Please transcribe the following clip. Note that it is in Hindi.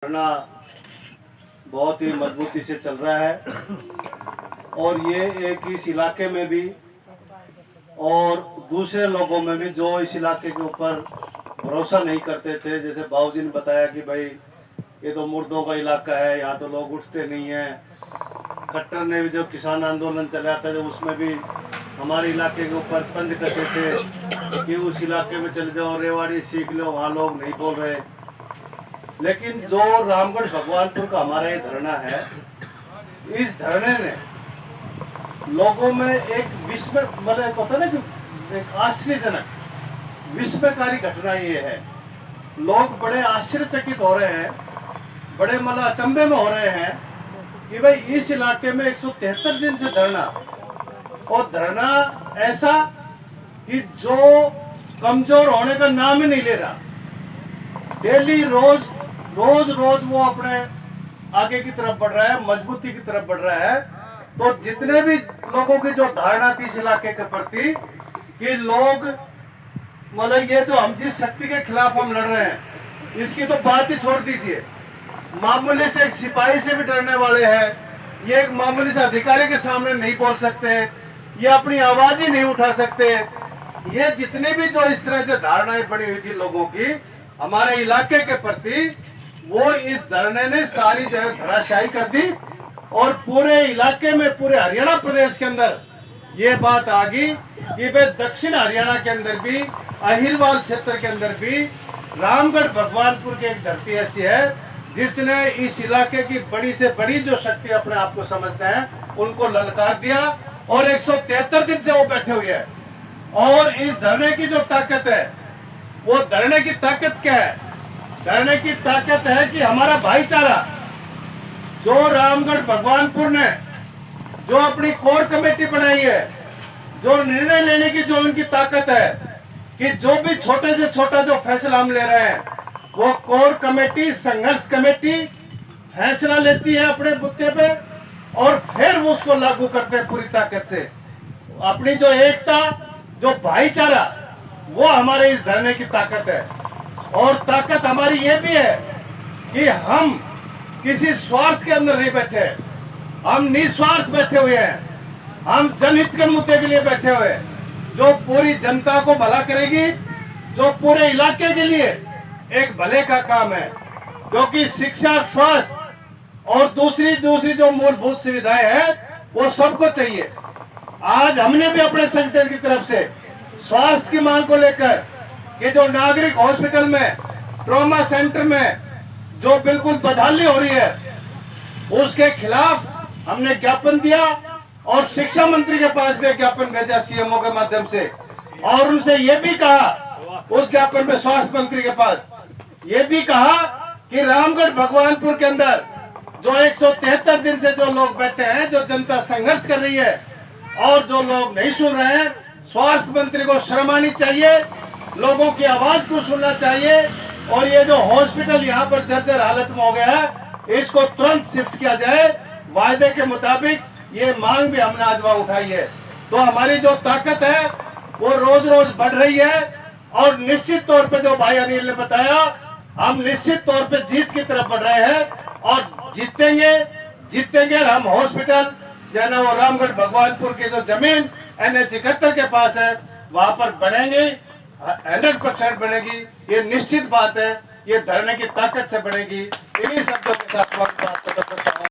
धरना बहुत ही मजबूती से चल रहा है और ये एक इस इलाके में भी और दूसरे लोगों में भी जो इस इलाके के ऊपर भरोसा नहीं करते थे, जैसे बाबूजी ने बताया कि भाई ये तो मुर्दों का इलाका है, यहाँ तो लोग उठते नहीं हैं। खट्टर ने भी जो किसान आंदोलन चलाया था जब उसमें भी हमारे इलाके के ऊपर तंज करते थे कि उस इलाके में चले जाओ, रेवाड़ी सीख लो, वहाँ लोग नहीं बोल रहे। लेकिन जो रामगढ़ भगवानपुर का हमारा ये धरना है, इस धरने ने लोगों में एक विस्मय मतलब होता है ना कि एक आश्चर्यजनक विस्मयकारी घटना ये है। लोग बड़े आश्चर्यचकित हो रहे हैं, बड़े मतलब अचंभे में हो रहे हैं कि भाई इस इलाके में 173 दिन से धरना, और धरना ऐसा कि जो कमजोर होने का नाम ही नहीं ले रहा। डेली रोज वो अपने आगे की तरफ बढ़ रहा है, मजबूती की तरफ बढ़ रहा है। तो जितने भी लोगों की जो धारणा थी इस इलाके के प्रति कि लोग मतलब ये जो हम जिस शक्ति के खिलाफ हम लड़ रहे हैं, इसकी तो बात ही छोड़ दीजिए। मामूली से एक सिपाही से भी डरने वाले हैं, ये एक मामूली से अधिकारी के सामने नहीं बोल सकते, ये अपनी आवाज ही नहीं उठा सकते। ये जितनी भी जो इस तरह से धारणाएं बनी हुई थी लोगों की हमारे इलाके के प्रति, वो इस धरने ने सारी जगह धराशायी कर दी। और पूरे इलाके में, पूरे हरियाणा प्रदेश के अंदर ये बात आ गई कि भाई दक्षिण हरियाणा के अंदर भी, अहिरवाल क्षेत्र के अंदर भी रामगढ़ भगवानपुर की एक धरती ऐसी है जिसने इस इलाके की बड़ी से बड़ी जो शक्ति अपने आप को समझते हैं उनको ललकार दिया। और 173 दिन से वो बैठे हुए हैं। और इस धरने की जो ताकत है, वो धरने की ताकत क्या है? धरने की ताकत है कि हमारा भाईचारा, जो रामगढ़ भगवानपुर ने जो अपनी कोर कमेटी बनाई है, जो निर्णय लेने की जो उनकी ताकत है कि जो भी छोटे से छोटा जो फैसला हम ले रहे हैं, वो कोर कमेटी, संघर्ष कमेटी फैसला लेती है अपने मुद्दे पे और फिर वो उसको लागू करते हैं पूरी ताकत से। अपनी जो एकता, जो भाईचारा, वो हमारे इस धरने की ताकत है। और ताकत हमारी ये भी है कि हम किसी स्वार्थ के अंदर नहीं बैठे, हम निस्वार्थ बैठे हुए हैं। हम जनहित के मुद्दे के लिए बैठे हुए हैं, जो पूरी जनता को भला करेगी, जो पूरे इलाके के लिए एक भले का काम है। क्योंकि शिक्षा, स्वास्थ्य और दूसरी जो मूलभूत सुविधाएं हैं वो सबको चाहिए। आज हमने भी अपने संगठन की तरफ से स्वास्थ्य की मांग को लेकर कि जो नागरिक हॉस्पिटल में, ट्रॉमा सेंटर में जो बिल्कुल बदहाली हो रही है, उसके खिलाफ हमने ज्ञापन दिया और शिक्षा मंत्री के पास भी ज्ञापन भेजा सीएमओ के माध्यम से। और उनसे ये भी कहा, उस ज्ञापन में स्वास्थ्य मंत्री के पास ये भी कहा कि रामगढ़ भगवानपुर के अंदर जो 173 दिन से जो लोग बैठे हैं, जो जनता संघर्ष कर रही है और जो लोग नहीं सुन रहे हैं, स्वास्थ्य मंत्री को शर्म आनी चाहिए, लोगों की आवाज को सुनना चाहिए। और ये जो हॉस्पिटल यहाँ पर जर्जर हालत में हो गया है, इसको तुरंत शिफ्ट किया जाए वायदे के मुताबिक। ये मांग भी हमने आज वहां उठाई है। तो हमारी जो ताकत है वो रोज रोज बढ़ रही है और निश्चित तौर पे जो भाई अनिल ने बताया, हम निश्चित तौर पे जीत की तरफ बढ़ रहे हैं और जीतेंगे। हम हॉस्पिटल जो है ना, वो रामगढ़ भगवानपुर की जो जमीन NH 71 के पास है, वहां पर बनेंगे, 100% बनेगी। ये निश्चित बात है, ये धरने की ताकत से बनेगी। इन्हीं शब्दों के साथ